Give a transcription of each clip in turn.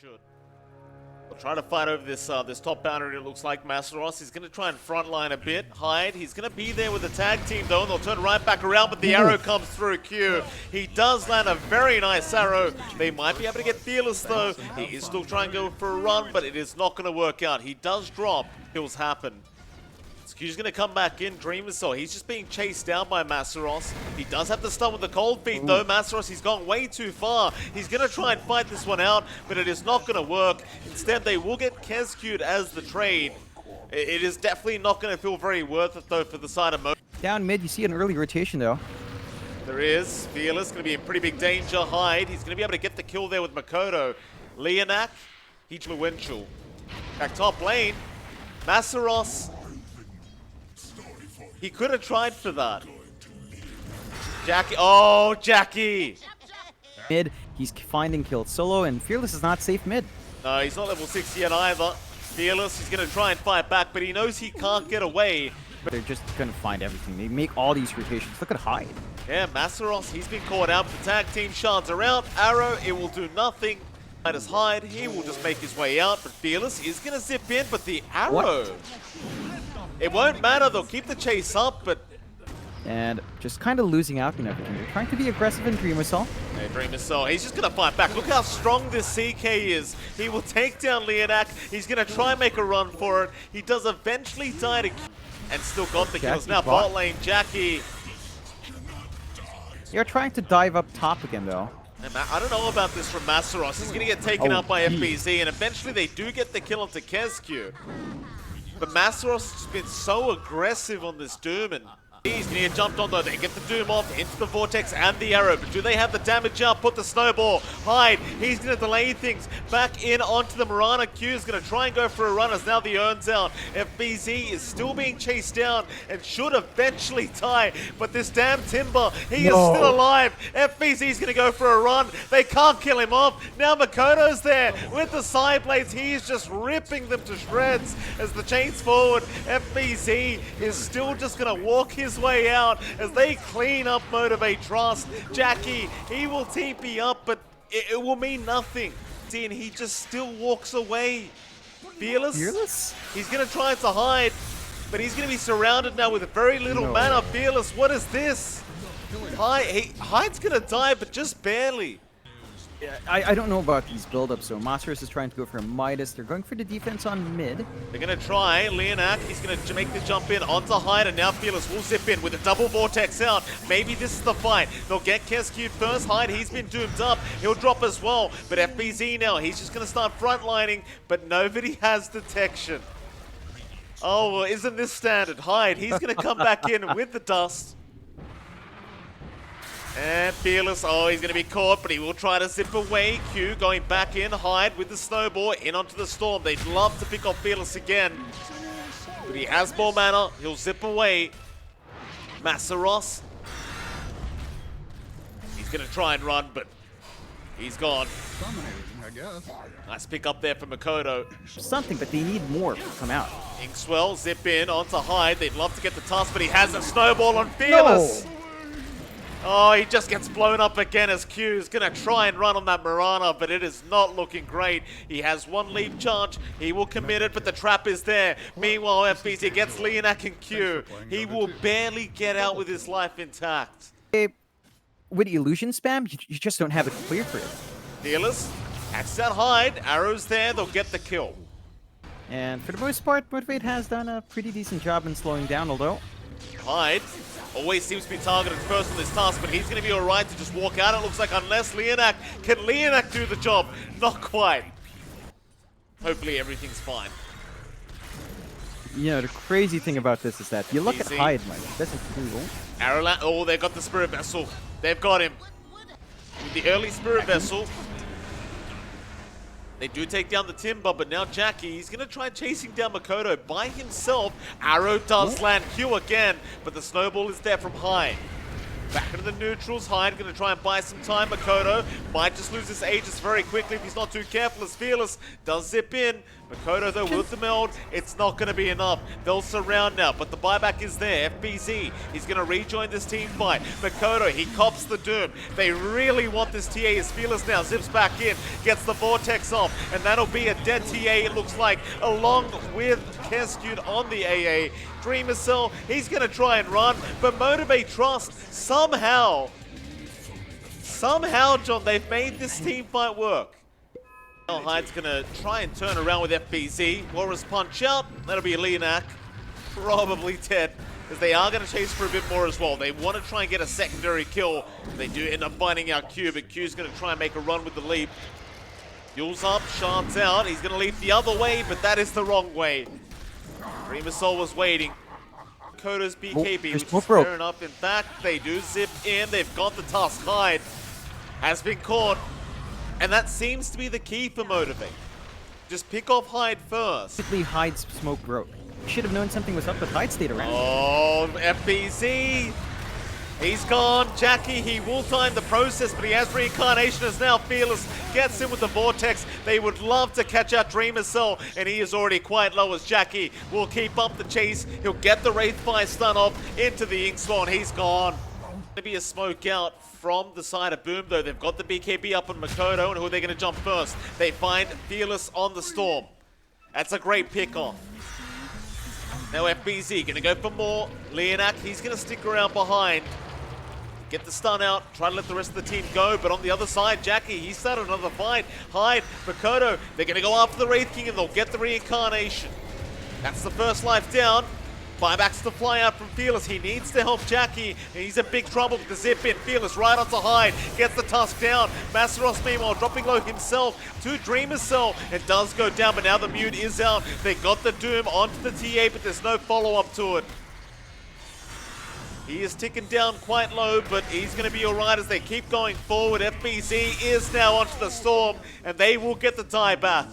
should. We'll try to fight over this this top boundary. It looks like Masaros is going to try and frontline a bit. Hyde, he's going to be there with the tag team though, and they'll turn right back around, but the arrow comes through Q. He does land a very nice arrow. They might be able to get Fearless though. He is still trying to go for a run, but it is not going to work out. He does drop. Kills happen. Q's going to come back in, Dreamer Soul. He's just being chased down by Masaros. He does have the stun with the cold feet though. Masaros, he's gone way too far. He's going to try and fight this one out, but it is not going to work. Instead, they will get Kescued as the trade. It is definitely not going to feel very worth it though for the side of Mo. Down mid, you see an early rotation though. There is. Fearless going to be in pretty big danger. Hyde, he's going to be able to get the kill there with Makoto. Leonak, influential. Back top lane, Masaros. He could have tried for that. Jackie, oh, Jackie! Mid, he's finding kills solo, and Fearless is not safe mid. No, he's not level 6 yet either. Fearless, he's going to try and fight back, but he knows he can't get away. But they're just going to find everything. They make all these rotations. Look at Hyde. Yeah, Masaros, he's been caught out. The tag team shards around. Arrow, it will do nothing. As Hyde, he will just make his way out, but Fearless is going to zip in, but the arrow... What? It won't matter, they'll keep the chase up, but... And just kind of losing out and everything. They're trying to be aggressive in Dreamer Soul. Hey, Dreamer Soul, he's just going to fight back. Look how strong this CK is. He will take down Leonak. He's going to try and make a run for it. He does eventually die to... And still got the kills. Now bot lane, Jackie. You're trying to dive up top again, though. I don't know about this from Masaros. He's going to get taken out by FBZ, and eventually they do get the kill onto Kescu. But Masaros has been so aggressive on this Doom, and he's going to get jumped on though. They get the Doom off into the Vortex and the arrow, but do they have the damage out? Put the snowball. Hyde, he's going to delay things. Back in onto the Mirana. Q is going to try and go for a run as now the Urn's out. FBZ is still being chased down and should eventually die, but this damn Timber, he is still alive. FBZ is going to go for a run. They can't kill him off. Now Makoto's there with the side blades. He is just ripping them to shreds as the chains forward. FBZ is still just going to walk his way out as they clean up Motivate.Trust. Jackie, he will TP up, but it will mean nothing. And he just still walks away. Fearless? He's going to try to hide, but he's going to be surrounded now with very little mana. Fearless, what is this? Hyde's going to die, but just barely. Yeah, I don't know about these build-ups, so Masaros is trying to go for a Midas. They're going for the defense on mid. They're going to try. Leonak, he's going to make the jump in onto Hyde, and now Fearless will zip in with a double Vortex out. Maybe this is the fight. They'll get Kescued first. Hyde, he's been doomed up. He'll drop as well. But FBZ now, he's just going to start frontlining, but nobody has detection. Oh, well, isn't this standard? Hyde, he's going to come back in with the dust. And Fearless, oh, he's going to be caught, but he will try to zip away. Q going back in, Hyde with the snowball, in onto the Storm. They'd love to pick off Fearless again, but he has more mana. He'll zip away. Masaros, he's going to try and run, but he's gone. I guess. Nice pick up there for Makoto. Something, but they need more to come out. Inkswell, zip in onto Hyde. They'd love to get the task, but he has a snowball on Fearless. No. Oh, he just gets blown up again as Q is going to try and run on that Mirana, but it is not looking great. He has one leap charge. He will commit it, but the trap is there. Meanwhile, FBZ gets Leonak and Q. He will barely get out with his life intact. With illusion spam, you just don't have it clear for it. Fearless, catch that Hyde. Arrows there, they'll get the kill. And for the most part, Motivate has done a pretty decent job in slowing down, although... Hyde always seems to be targeted first on this task, but he's going to be alright to just walk out, it looks like, unless Leonak. Can Leonak do the job? Not quite. Hopefully everything's fine. You know, the crazy thing about this is that you look at Hyde, Mike, it doesn't do. Arrowland, oh, they've got the Spirit Vessel. They've got him. With the early Spirit Vessel. They do take down the Timber, but now Jackie, he's going to try chasing down Makoto by himself. Arrow does land Q again, but the snowball is there from Hyde. Back into the neutrals. Hyde going to try and buy some time. Makoto might just lose his Aegis very quickly if he's not too careful, as Fearless does zip in. Makoto, though, with the meld, it's not going to be enough. They'll surround now, but the buyback is there. FBZ, he's going to rejoin this team fight. Makoto, he cops the Doom. They really want this TA as Fearless now zips back in, gets the Vortex off, and that'll be a dead TA, it looks like, along with Keskune on the AA. Dreamer Cell, he's going to try and run, but Motivate.Trust, somehow, John, they've made this team fight work. Hyde's going to try and turn around with FBZ. Warriors punch out. That'll be Leonak. Probably dead, as they are going to chase for a bit more as well. They want to try and get a secondary kill. They do end up finding out Q, but Q's going to try and make a run with the leap. Yule's up, Sharp's out. He's going to leap the other way, but that is the wrong way. Dreamer Soul was waiting. Koda's BKB, which is fair enough. In fact, they do zip in. They've got the task. Hyde has been caught. And that seems to be the key for Motivate. Just pick off Hyde first. Basically, Hyde's smoke broke. Should have known something was up, but Hyde stayed around. Oh, FBZ. He's gone. Jackie, he will time the process, but he has reincarnation as now Fearless gets in with the Vortex. They would love to catch out Dreamer Cell, and he is already quite low as Jackie will keep up the chase. He'll get the Wraithfire stun off into the Ink Spawn. He's gone. Going to be a smoke out from the side of Boom, though. They've got the BKB up on Makoto, and who are they going to jump first? They find Fearless on the Storm. That's a great pick-off. Now FBZ going to go for more. Leonak, he's going to stick around behind. Get the stun out, try to let the rest of the team go, but on the other side, Jackie, he started another fight. Hyde, Makoto, they're going to go after the Wraith King, and they'll get the reincarnation. That's the first life down. Buybacks to fly out from Fearless. He needs to help Jackie. He's in big trouble with the zip in. Fearless right onto Hyde. Gets the tusk down. Masteros meanwhile dropping low himself to Dreamer Cell. It does go down, but now the mute is out. They got the Doom onto the TA, but there's no follow-up to it. He is ticking down quite low, but he's going to be alright as they keep going forward. FBZ is now onto the Storm, and they will get the tie back.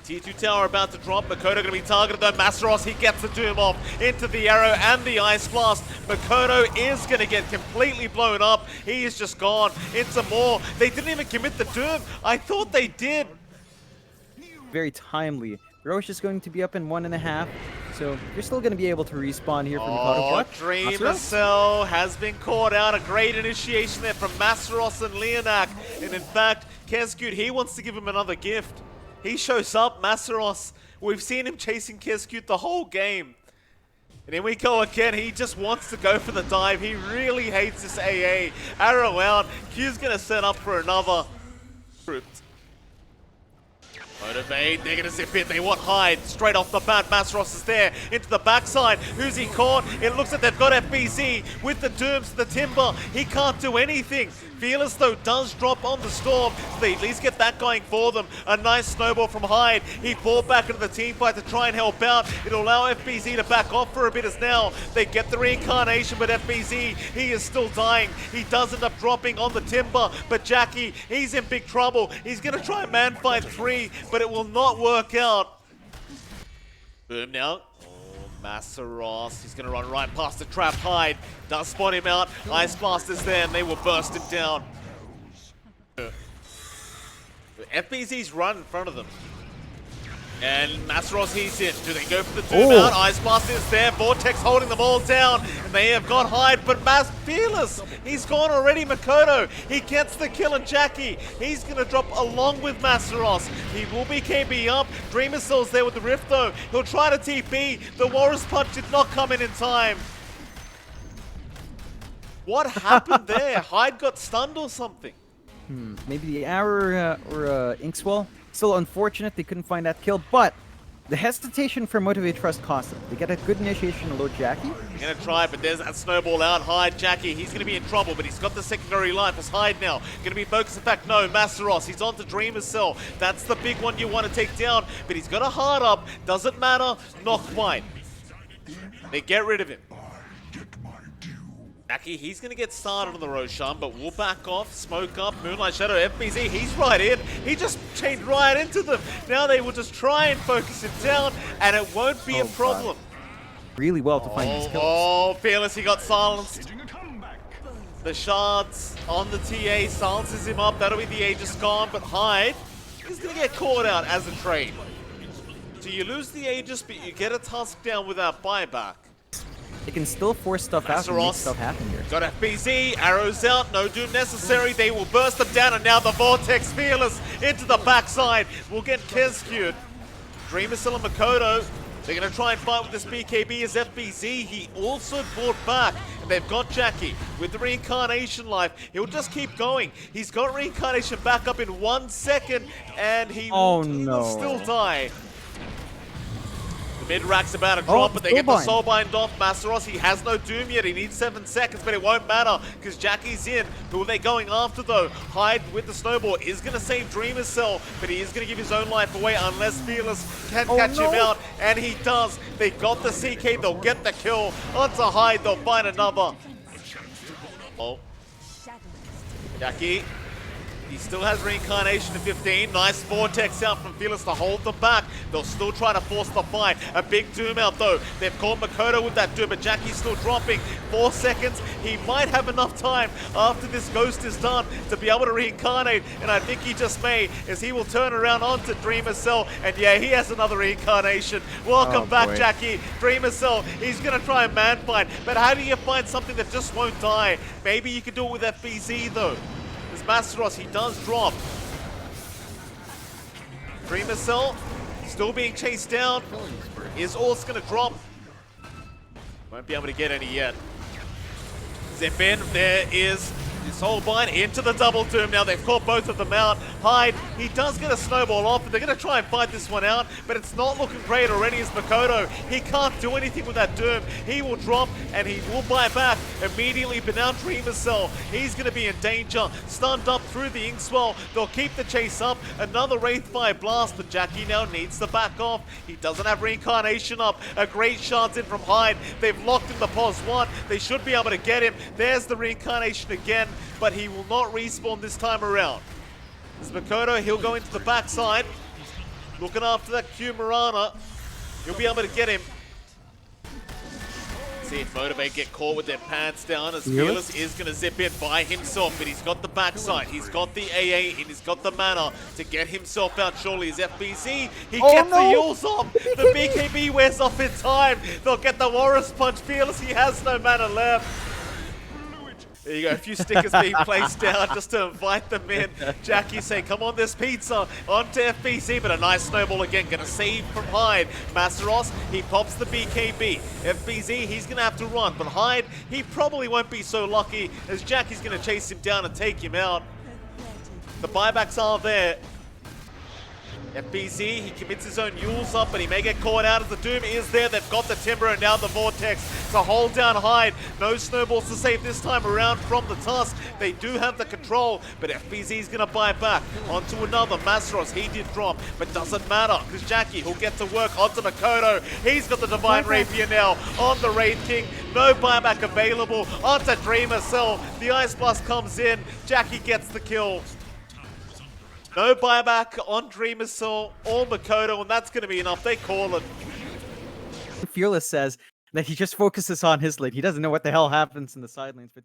T2 tower about to drop. Makoto going to be targeted though. Masteros, he gets the Doom off into the arrow and the Ice Blast. Makoto is going to get completely blown up. He is just gone into more. They didn't even commit the Doom. I thought they did. Very timely. Roche is going to be up in 1.5, so you're still going to be able to respawn here from Makoto. Dreamer Cell has been caught out. A great initiation there from Masteros and Leonak. And in fact, Keskune, he wants to give him another gift. He shows up, Masteros. We've seen him chasing Keskune the whole game. And here we go again. He just wants to go for the dive. He really hates this AA. Arrow out. Q's going to set up for another. Motivate, they're going to zip in. They want Hyde straight off the bat. Masteros is there into the backside. Who's he caught? It looks like they've got FBZ with the Dooms to the Timber. He can't do anything. Fearless, though, does drop on the Storm, so they at least get that going for them. A nice snowball from Hyde. He fought back into the team fight to try and help out. It'll allow FBZ to back off for a bit as now they get the reincarnation, but FBZ, he is still dying. He does end up dropping on the Timber, but Jackie, he's in big trouble. He's going to try and man fight 3, but it will not work out. Boom now. Masteros, he's going to run right past the trap. Hyde does spot him out. Ice Blast is there, and they will burst him down. FBZ's run in front of them. And Masteros, he's in. Do they go for the Doom out? Ice Blast is there. Vortex holding them all down. And they have got Hyde, but Fearless, he's gone already. Makoto, he gets the kill, and Jackie, he's going to drop along with Masteros. He will be KB up. Dreamer Cell's there with the Rift, though. He'll try to TP. The Warriors Punch did not come in time. What happened there? Hyde got stunned or something? Maybe the arrow or Inkswell. Still unfortunate they couldn't find that kill, but the hesitation for Motivate.Trust cost them. They get a good initiation to load Jackie. Gonna try, but there's that snowball out. Hyde, Jackie, he's gonna be in trouble, but he's got the secondary life as Hyde now. Gonna be focused. In fact, no, Masteros, he's on to Dreamer Cell. That's the big one you want to take down, but he's got a hard up. Doesn't matter, not quite. They get rid of him. Jackie, he's going to get started on the Roshan, but we'll back off, smoke up, Moonlight Shadow, FBZ, he's right in. He just chained right into them. Now they will just try and focus him down, and it won't be a problem. really well to find these kills. Oh, Fearless, he got silenced. The shards on the TA silences him up. That'll be the Aegis gone, but Hyde is going to get caught out as a trade. So you lose the Aegis, but you get a task down without buyback. They can still force stuff out and make stuff happen here. Got FBZ, arrows out, no doom necessary. They will burst them down, and now the Vortex Fearless into the backside will get Kescued. Dreamercell and Makoto, they're going to try and fight with this BKB as FBZ. He also brought back, and they've got Jackie with the Reincarnation Life. He'll just keep going. He's got Reincarnation back up in 1 second, and he will still die. The mid-rack's about to drop, but they get the Soulbind off. Masaros, he has no Doom yet. He needs 7 seconds, but it won't matter because Jackie's in. Who are they going after, though? Hyde with the Snowball is going to save Dreamercell, but he is going to give his own life away unless Fearless can catch him out, and he does. They got the CK. They'll get the kill. Onto Hyde. They'll find another. Oh. Jackie. He still has Reincarnation at 15. Nice Vortex out from Fearless to hold them back. They'll still try to force the fight. A big Doom out though. They've caught Makoto with that Doom, but Jackie's still dropping. 4 seconds. He might have enough time after this Ghost is done to be able to reincarnate, and I think he just may, as he will turn around onto Dreamercell, and yeah, he has another Reincarnation. Welcome back, Jackie. Dreamercell, he's going to try and man fight, but how do you find something that just won't die? Maybe you can do it with FBZ though. Masteros, he does drop. Dreamercell still being chased down. Is Or's gonna drop? Won't be able to get any yet. Zip in, there is this whole bind into the double Doom. Now they've caught both of them out. Hyde, he does get a snowball off, but they're going to try and fight this one out, but it's not looking great already as Makoto. He can't do anything with that Doom. He will drop, and he will buy back immediately, but now Dreamercell, he's going to be in danger. Stunned up through the Inkswell. They'll keep the chase up. Another Wraithfire blast, but Jackie now needs to back off. He doesn't have Reincarnation up. A great shot in from Hyde. They've locked in the pause 1. They should be able to get him. There's the Reincarnation again, but he will not respawn this time around. As Makoto, he'll go into the backside. Looking after that Q Marana. He'll be able to get him. See if Motivate get caught with their pants down as Fearless is going to zip in by himself, but he's got the backside, he's got the AA, and he's got the mana to get himself out. Surely his FBC, he gets the Yules off. The BKB wears off in time. They'll get the Walrus Punch. Fearless, he has no mana left. There you go, a few stickers being placed down just to invite them in. Jackie saying, come on this pizza, onto FBC, but a nice snowball again, gonna save from Hyde. Masteros, he pops the BKB. FBZ, he's gonna have to run, but Hyde, he probably won't be so lucky as Jackie's gonna chase him down and take him out. The buybacks are there. FBZ, he commits his own Yules up, but he may get caught out as the Doom is there. They've got the Timber and now the Vortex to hold down Hyde. No snowballs to save this time around from the Tusk. They do have the control, but FBZ is going to buy back onto another. Masteros, he did drop, but doesn't matter because Jackie, he'll get to work onto Makoto. He's got the Divine Rapier now on the Wraith King. No buyback available onto Dreamercell. The Ice Blast comes in. Jackie gets the kill. No buyback on Dreamercell or Makoto, and that's going to be enough. They call it. Fearless says that he just focuses on his lane. He doesn't know what the hell happens in the side lanes. But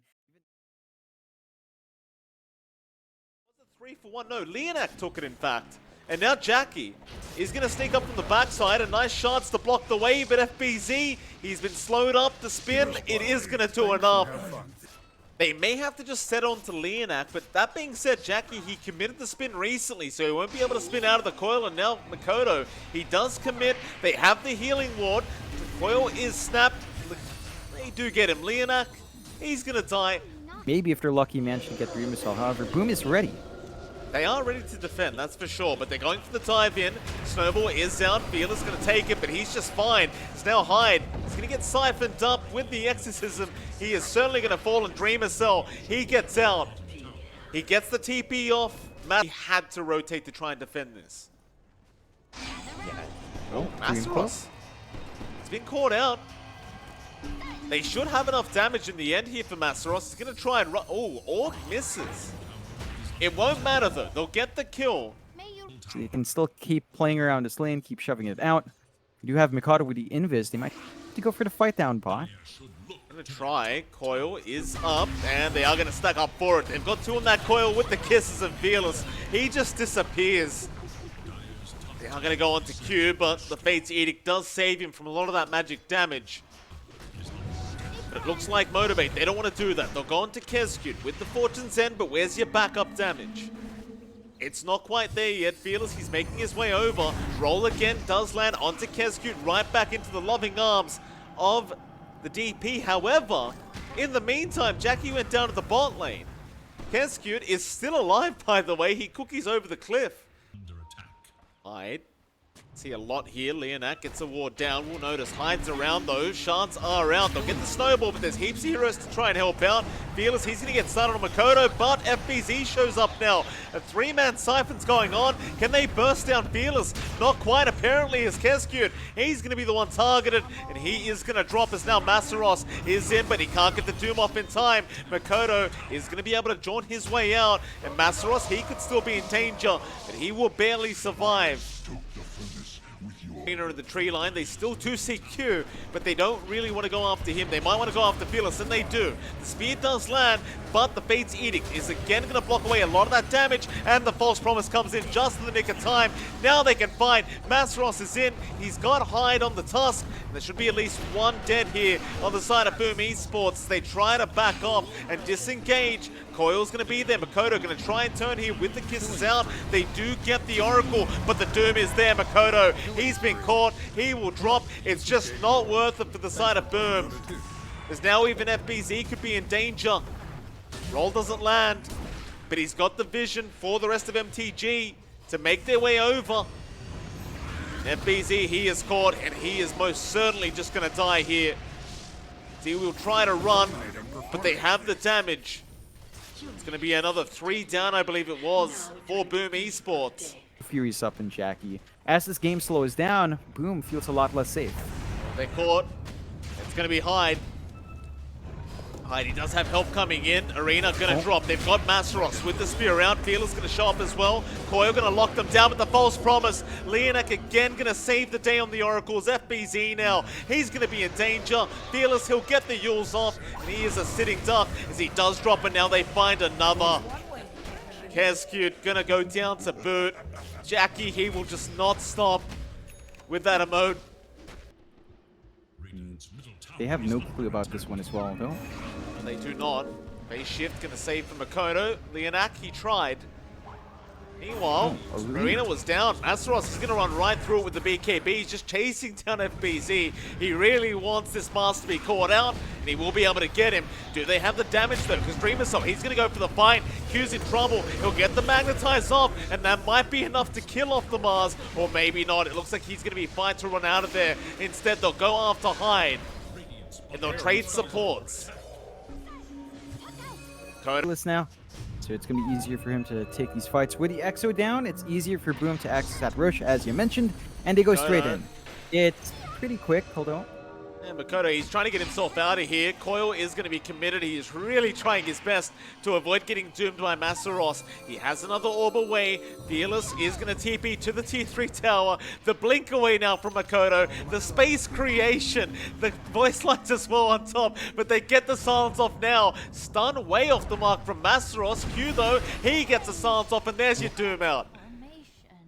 3-for-1. No, Leonak took it, in fact. And now Jackie is going to sneak up from the backside. A nice shots to block the wave, but FBZ, he's been slowed up. The spin, it is going to do enough. They may have to just set on to Leonak, but that being said, Jackie, he committed the spin recently, so he won't be able to spin out of the coil, and now Makoto, he does commit. They have the healing ward. The coil is snapped. They do get him. Leonak, he's going to die. Maybe if they're lucky, manage to get Dreamercell. However, Boom is ready. They are ready to defend, that's for sure, but they're going for the dive in. Snowball is down, Fearless going to take it, but he's just fine. It's now Hyde. He's going to get siphoned up with the Exorcism. He is certainly going to fall in Dreamercell. He gets out. He gets the TP off. He had to rotate to try and defend this. Oh, Masteros. He's been caught out. They should have enough damage in the end here for Masteros. He's going to try and run. Oh, Orc misses. It won't matter though, they'll get the kill. So they can still keep playing around this lane, keep shoving it out. You do have Mikado with the Invis, they might to go for the fight down bot. Gonna try. Coil is up, and they are gonna stack up for it. They've got two on that Coil with the kisses and Fearless. He just disappears. They are gonna go on to Q, but the Fate's Edict does save him from a lot of that magic damage. But it looks like Motivate, they don't want to do that. They'll go on to Kezcute with the Fortune's End, but where's your backup damage? It's not quite there yet. Fearless, he's making his way over. Roll again does land onto Kezcute, right back into the loving arms of the DP. However, in the meantime, Jackie went down to the bot lane. Kezcute is still alive, by the way. He cookies over the cliff. Hyde. See a lot here. Leonak gets a ward down. We'll notice Hyde's around though. Shards are around. They'll get the snowball, but there's heaps of heroes to try and help out. Fearless, he's going to get started on Makoto, but FBZ shows up now. A three-man siphon's going on. Can they burst down Fearless? Not quite, apparently, as Kezcute. He's going to be the one targeted, and he is going to drop as now Masaros is in, but he can't get the Doom off in time. Makoto is going to be able to jaunt his way out, and Masaros, he could still be in danger, but he will barely survive. In the tree line, they still do see Q, but they don't really want to go after him. They might want to go after Fearless, and they do. The spear does land, but the Fate's Edict is again going to block away a lot of that damage, and the False Promise comes in just in the nick of time. Now they can fight. Masaros is in. He's got Hyde on the tusk. There should be at least one dead here on the side of Boom Esports. They try to back off and disengage. Coil's going to be there. Makoto going to try and turn here with the kisses out. They do get the Oracle, but the Doom is there. Makoto, he's been caught. He will drop. It's just not worth it for the side of Boom. There's now even FBZ could be in danger. Roll doesn't land, but he's got the vision for the rest of MTG to make their way over. FBZ, he is caught, and he is most certainly just going to die here. He will try to run, but they have the damage. It's going to be another 3 down, I believe it was, for Boom Esports. Fury's up in Jackie. As this game slows down, Boom feels a lot less safe. They're caught. It's going to be Hyde. Hyde, he does have help coming in. Arena going to drop. They've got Masaros with the spear around. Fearless going to show up as well. Coil going to lock them down with the False Promise. Leonak again going to save the day on the Oracles. FBZ now. He's going to be in danger. Fearless, he'll get the Yules off. And he is a sitting duck as he does drop, and now they find another. Kezcute going to go down to boot. Jackie, he will just not stop with that emote. They have no clue about this one as well, though. They do not. Base shift going to save for Makoto. Leonak, he tried. Meanwhile, Arena was down. Masaros is going to run right through it with the BKB. He's just chasing down FBZ. He really wants this Mars to be caught out, and he will be able to get him. Do they have the damage, though? Because Dreamersoul, he's going to go for the fight. Q's in trouble. He'll get the Magnetize off, and that might be enough to kill off the Mars, or maybe not. It looks like he's going to be fine to run out of there. Instead, they'll go after Hyde, and they'll trade supports. Now, so it's going to be easier for him to take these fights. With the Exo down, it's easier for Boom to access that rush, as you mentioned, and they go straight in. It's pretty quick. Hold on. And Makoto, he's trying to get himself out of here. Coil is going to be committed. He is really trying his best to avoid getting doomed by Masaros. He has another orb away. Fearless is going to TP to the T3 tower. The blink away now from Makoto. The space creation. The voice lines as well on top. But they get the silence off now. Stun way off the mark from Masaros. Q though, he gets the silence off, and there's your Doom out.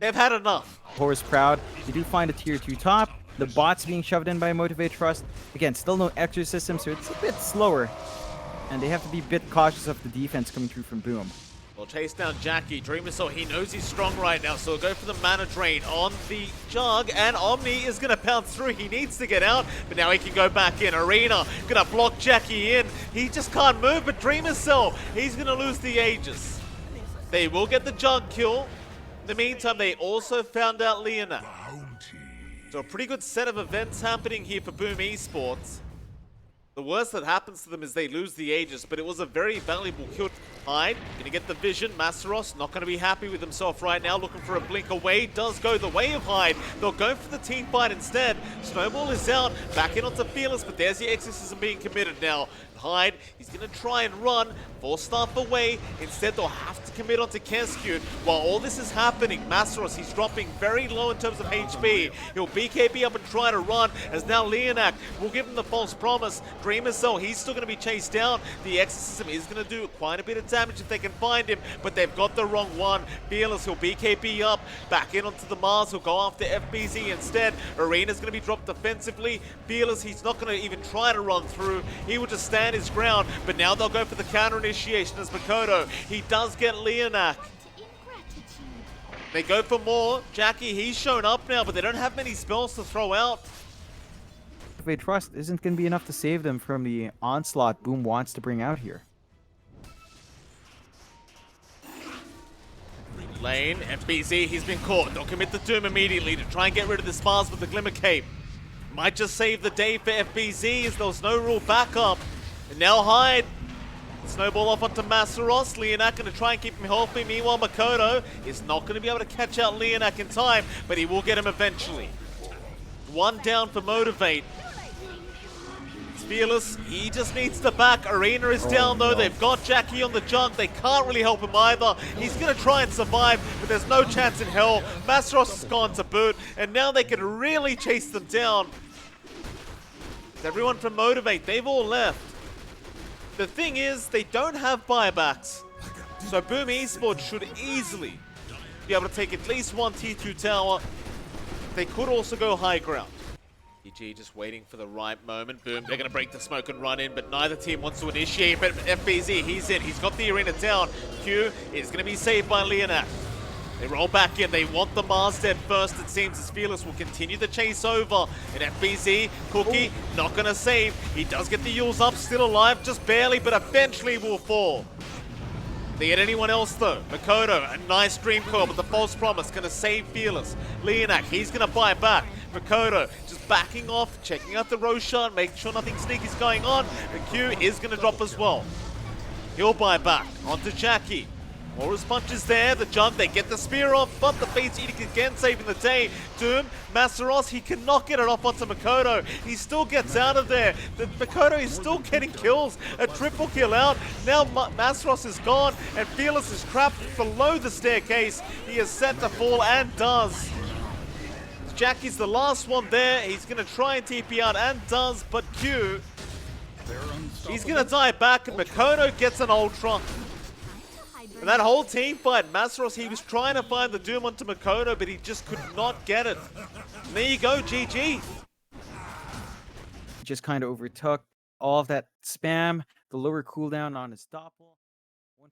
They've had enough. Horus proud. You do find a tier 2 top. The bot's being shoved in by Motivate.Trust. Again, still no extra system, so it's a bit slower. And they have to be a bit cautious of the defense coming through from Boom. We'll chase down Jackie. Dreamersoul, he knows he's strong right now, so he'll go for the mana drain on the Jug, and Omni is going to pounce through. He needs to get out, but now he can go back in. Arena going to block Jackie in. He just can't move, but Dreamersoul, he's going to lose the Aegis. They will get the Jug kill. In the meantime, they also found out Leonak. So a pretty good set of events happening here for Boom Esports. The worst that happens to them is they lose the Aegis, but it was a very valuable kill. Hyde, gonna get the vision. Masaros not gonna be happy with himself right now, looking for a blink away. Does go the way of Hyde. They'll go for the team fight instead. Snowball is out, back in onto Fearless, but there's the exorcism being committed now. Hyde, he's going to try and run, force staff away. Instead, they'll have to commit onto Kescute. While all this is happening, Masteros, he's dropping very low in terms of HP. He'll BKB up and try to run, as now Leonak will give him the false promise. Dreamer Cell, he's still going to be chased down. The Exorcism is going to do quite a bit of damage if they can find him, but they've got the wrong one. Fearless, he'll BKB up, back in onto the Mars, he'll go after FBZ instead. Arena's going to be dropped defensively. Fearless, he's not going to even try to run through. He will just stand his ground, but now they'll go for the counter initiation as Makoto. He does get Leonak. They go for more. Jackie, he's shown up now, but they don't have many spells to throw out. Motivate.Trust isn't going to be enough to save them from the onslaught Boom wants to bring out here. Lane, FBZ, he's been caught. They'll commit the Doom immediately to try and get rid of the Mars with the Glimmer Cape. Might just save the day for FBZ as there's no real backup. And now Hyde. Snowball off onto Masteros. Leonak going to try and keep him healthy. Meanwhile, Makoto is not going to be able to catch out Leonak in time, but he will get him eventually. One down for Motivate. Fearless, he just needs the back. Arena is down though. They've got Jackie on the junk. They can't really help him either. He's going to try and survive, but there's no chance in hell. Masteros has gone to boot, and now they can really chase them down. Everyone from Motivate, they've all left. The thing is, they don't have buybacks. So Boom Esports should easily be able to take at least one T2 tower. They could also go high ground. EG just waiting for the right moment. Boom, they're going to break the smoke and run in, but neither team wants to initiate. But FBZ, he's in. He's got the arena down. Q is going to be saved by Leonak. They roll back in. They want the Mars dead first. It seems as Fearless will continue the chase over. And FBZ, Cookie, not going to save. He does get the Yules up, still alive, just barely, but eventually will fall. They get anyone else though. Makoto, a nice dream coil, but the false promise going to save Fearless. Leonak, he's going to buy back. Makoto just backing off, checking out the Roshan, making sure nothing sneaky is going on. And Q is going to drop as well. He'll buy back onto Jackie. Aura's punch is there, the jump, they get the spear off, but the Fate's Edict again saving the day. Doom, Masteros, he cannot get it off onto Makoto. He still gets out of there. The Makoto is still getting kills. A triple kill out. Now Masteros is gone, and Fearless is trapped below the staircase. He is set to fall and does. Jackie's the last one there. He's going to try and TP out and does, but Q, he's going to die back, and Makoto gets an Ultra. And that whole team fight, Masteros, he was trying to find the Doom onto Makoto, but he just could not get it. And there you go, GG. Just kind of overtook all of that spam, the lower cooldown on his Doppel,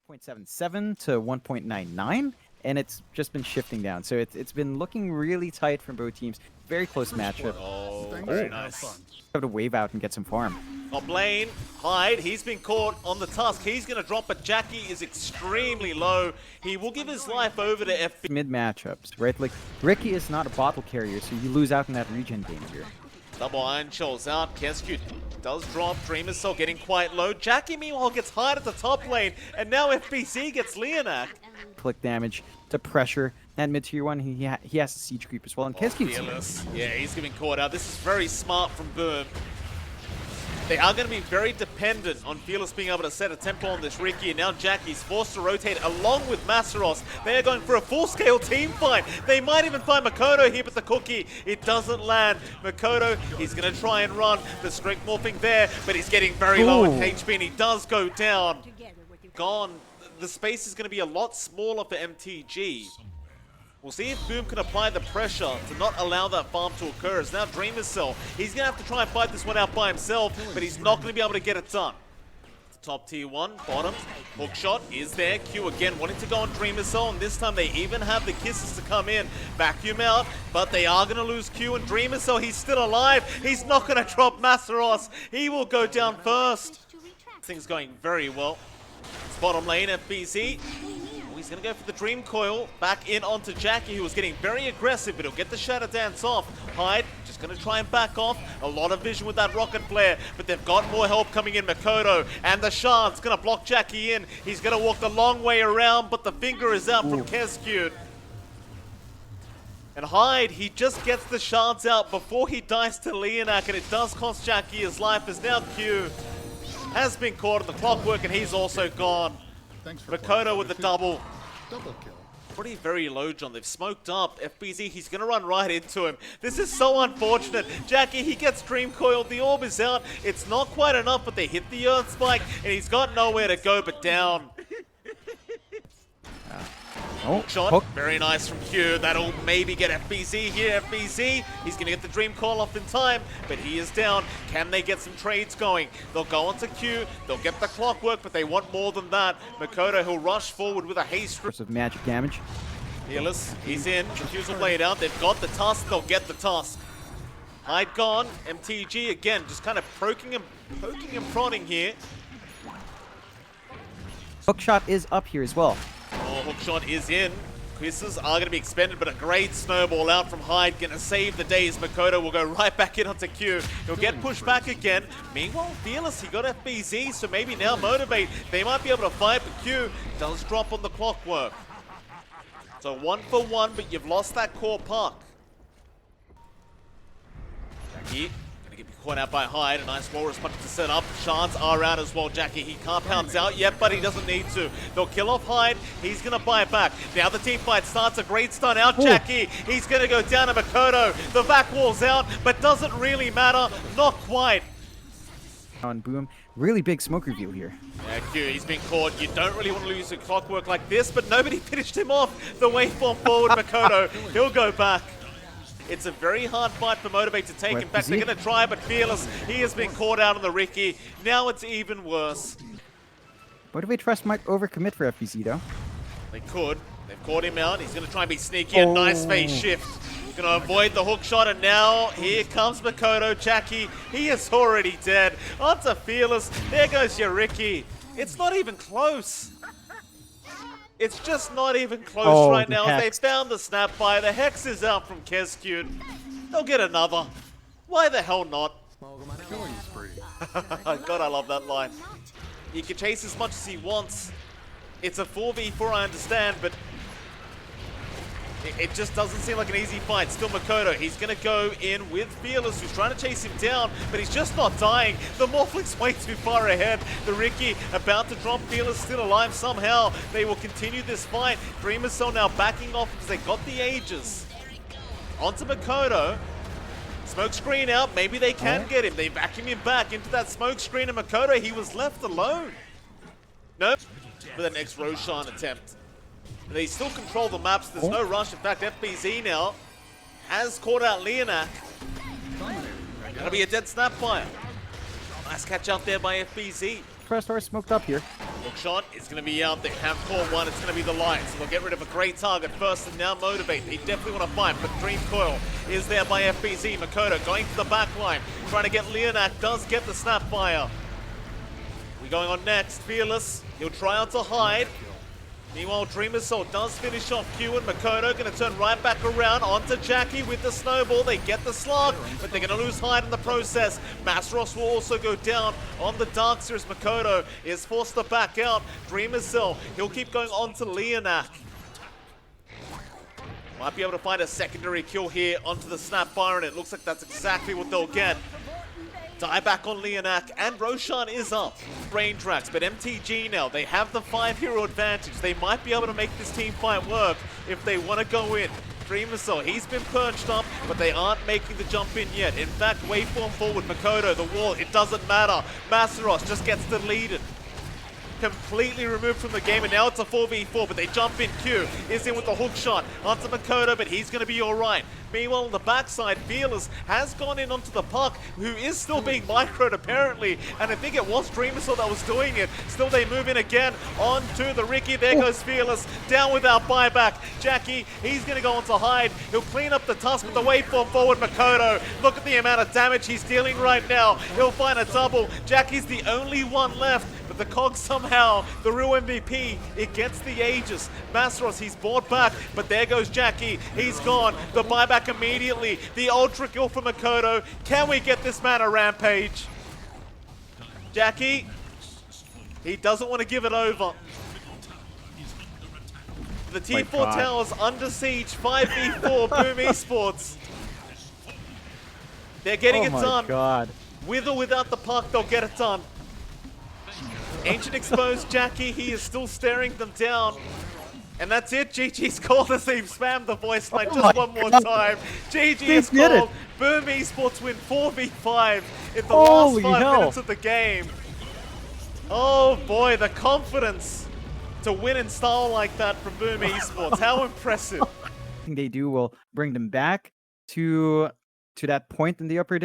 1.77 to 1.99, and it's just been shifting down. So it's been looking really tight from both teams. Very close matchup. Oh, very nice. Have to wave out and get some farm. Top lane, Hyde, he's been caught on the tusk. He's going to drop, but Jackie is extremely low. He will give his life over to FB. Mid matchups, right? Like, Ricky is not a bottle carrier, so you lose out in that regen game here. Double Iron Shoals out. Kescute does drop. Dreamer Cell getting quite low. Jackie, meanwhile, gets Hyde at the top lane, and now FBC gets Leonak. Click damage to pressure. That mid tier one, he has the siege creep as well. And Kescute's Fearless. Yeah, he's getting caught out. This is very smart from Boom. They are going to be very dependent on Fearless being able to set a tempo on this Ricky, and now Jackie's forced to rotate along with Masteros. They are going for a full-scale team fight. They might even find Makoto here, but the Cookie, it doesn't land. Makoto, he's going to try and run. The strength morphing there, but he's getting very low in HP, and he does go down. Gone. The space is going to be a lot smaller for MTG. We'll see if Boom can apply the pressure to not allow that farm to occur. As now Dreamer Cell, he's going to have to try and fight this one out by himself, but he's not going to be able to get it done. Top tier 1, bottom, hook shot is there. Q again wanting to go on Dreamer Cell, and this time they even have the kisses to come in. Vacuum out, but they are going to lose Q, and Dreamer Cell, he's still alive. He's not going to drop Masteros. He will go down first. Things going very well. It's bottom lane, FBZ. He's going to go for the Dream Coil, back in onto Jackie, who was getting very aggressive, but he'll get the Shadow Dance off. Hyde just going to try and back off. A lot of vision with that Rocket Flare, but they've got more help coming in. Makoto and the Shard's going to block Jackie in. He's going to walk the long way around, but the finger is out from Kescute. And Hyde, he just gets the Shards out before he dies to Leonak, and it does cost Jackie his life, as now Q has been caught in the clockwork, and he's also gone. Thanks for Makoto with the double. double kill. Pretty very low, John. They've smoked up. FBZ, he's going to run right into him. This is so unfortunate. Jackie, he gets dream coiled. The orb is out. It's not quite enough, but they hit the earth spike, and he's got nowhere to go but down. Oh, Shot, hook. very nice from Q. That'll maybe get FBZ here. FBZ, he's going to get the dream call off in time, but he is down. Can they get some trades going? They'll go onto Q. They'll get the clockwork, but they want more than that. Makoto, he'll rush forward with a haste. Of magic damage. Fearless, he's in. The Q's will lay it out. They've got the tusk. They'll get the tusk. Hyde gone. MTG again, just kind of poking and prodding here. Hookshot is up here as well. Oh, hookshot is in. Quizzes are going to be expended, but a great snowball out from Hyde. Going to save the day as Makoto will go right back in onto Q. He'll get pushed back again. Meanwhile, Fearless, he got FBZ, so maybe now Motivate. They might be able to fight, but Q does drop on the clockwork. So 1 for 1, but you've lost that core puck. Jackie, gonna get caught out by Hyde. A nice walrus punch to set up. Shards are out as well. Jackie, he can't pounce out yet, but he doesn't need to. They'll kill off Hyde. He's gonna buy it back. Now the team fight starts. A great stun out, Jackie. He's gonna go down to Makoto. The back wall's out, but doesn't really matter. Not quite. On Boom. Really big smoke reveal here. Yeah, Q, he's been caught. You don't really want to lose a clockwork like this, but nobody finished him off. The waveform forward, Makoto. He'll go back. It's a very hard fight for Motivate to take. In fact, they're going to try, but Fearless, he has been caught out on the Ricky. Now it's even worse. Motivate.Trust might overcommit for FBZ though. They could. They've caught him out. He's going to try and be sneaky. A nice face shift. Going to avoid the hook shot, and now here comes Makoto. Jackie, he is already dead. Onto Fearless. There goes your Ricky. It's not even close. It's just not even close right now. They found the Snapfire. The Hex is out from Kescute. They'll get another. Why the hell not? Killing spree. God, I love that line. He can chase as much as he wants. It's a 4v4, I understand, but it just doesn't seem like an easy fight. Still Makoto, he's going to go in with Fearless, who's trying to chase him down, but he's just not dying. The Morphlink's way too far ahead. The Ricky about to drop. Fearless still alive somehow. They will continue this fight. Dreamer's Cell now backing off because they got the Aegis. Onto Makoto. Smoke screen out. Maybe they can get him. They vacuum him back into that smoke screen, and Makoto, he was left alone. Nope. For the next Roshan attempt. They still control the maps. There's no rush. In fact, FBZ now has caught out Leonak. Gonna be a dead Snapfire. Nice catch out there by FBZ. Trust smoked up here. Hookshot is going to be out there. Have caught one. It's going to be the Lion. So they'll get rid of a great target first and now Motivate. They definitely want to fight, but Dream Coil is there by FBZ. Makoto going to the back line. Trying to get Leonak. Does get the Snapfire. We're going on next. Fearless. He'll try out to hide. Meanwhile, Dreamer's Soul does finish off Q, and Makoto going to turn right back around onto Jackie with the snowball. They get the slug, but they're going to lose Hyde in the process. Masros will also go down on the Darkseer as Makoto is forced to back out. Dreamer's Soul, he'll keep going on to Leonak. Might be able to find a secondary kill here onto the Snapfire, and it looks like that's exactly what they'll get. Die back on Leonak, and Roshan is up. Brain tracks, but MTG now, they have the 5-hero advantage. They might be able to make this team fight work if they want to go in. Dreamer's Soul, he's been perched up, but they aren't making the jump in yet. In fact, waveform forward, Makoto, the wall, it doesn't matter. Masaros just gets deleted. Completely removed from the game, and now it's a 4v4, but they jump in. Q is in with the hook shot onto Makoto, but he's going to be all right. Meanwhile, on the backside, Fearless has gone in onto the puck, who is still being microed apparently, and I think it was Dreamer's Soul that was doing it. Still, they move in again onto the Ricky. There goes Fearless, down without buyback. Jackie, he's going to go on to Hyde. He'll clean up the tusk with the waveform forward. Makoto, look at the amount of damage he's dealing right now. He'll find a double. Jackie's the only one left. The Cog somehow, the real MVP, it gets the Aegis. Masros, he's brought back, but there goes Jackie. He's gone. The buyback immediately. The ultra kill for Makoto. Can we get this man a rampage? Jackie, he doesn't want to give it over. The T4 Towers under siege, 5v4, Boom Esports. They're getting it done. God. With or without the puck, they'll get it done. Ancient exposed Jackie. He is still staring them down. And that's it. GG's called as they've spammed the voice line just one more time. GG is did called. it. Boom Esports win 4v5 in the Holy last 5 hell. minutes of the game. Oh boy, the confidence to win in style like that from Boom Esports. How impressive. They do will bring them back to that point in the upper